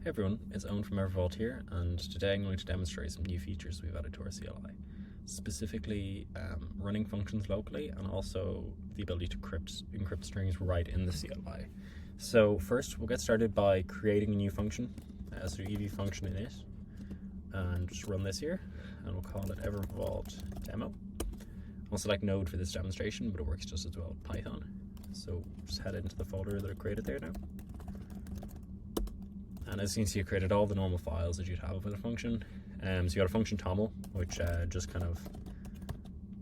Hey everyone, it's Eoin from Evervault here, and today I'm going to demonstrate some new features we've added to our CLI. Specifically, running functions locally, and also the ability to encrypt strings right in the CLI. So first, we'll get started by creating a new function, so ev function init, and just run this here, and we'll call it Evervault demo. I'll select Node for this demonstration, but it works just as well with Python. So just head into the folder that I created there now. And as you can see, you created all the normal files that you'd have with a function. So you got a function toml, which just kind of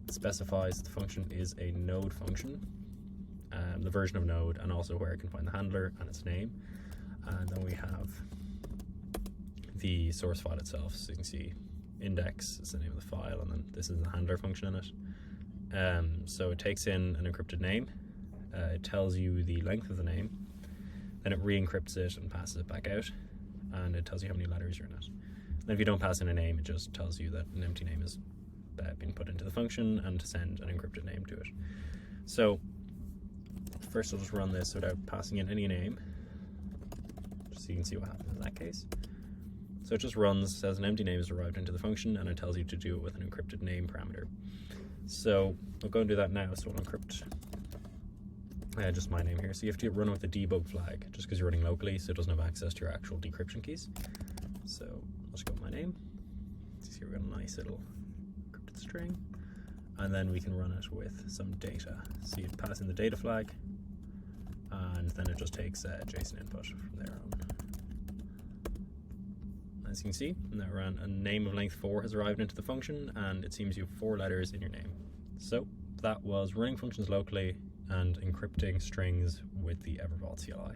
specifies the function is a Node function, the version of Node, and also where it can find the handler and its name. And then we have the source file itself. So you can see index is the name of the file, and then this is the handler function in it. So it takes in an encrypted name. It tells you the length of the name. Then it re-encrypts it and passes it back out, and it tells you how many letters you're in it. Then if you don't pass in a name, it just tells you that an empty name is being put into the function and to send an encrypted name to it. So first I'll just run this without passing in any name, just so you can see what happens in that case. So it just runs, says an empty name is arrived into the function, and it tells you to do it with an encrypted name parameter. So I'll go and do that now. So we'll encrypt just my name here. So you have to run with the debug flag just because you're running locally, so it doesn't have access to your actual decryption keys. So I'll just go with my name. So here we've got a nice little encrypted string, and then we can run it with some data. So you pass in the data flag, and then it just takes JSON input from there on. As you can see, now a name of length 4 has arrived into the function, and it seems you have 4 letters in your name. So that was running functions locally and encrypting strings with the Evervault CLI.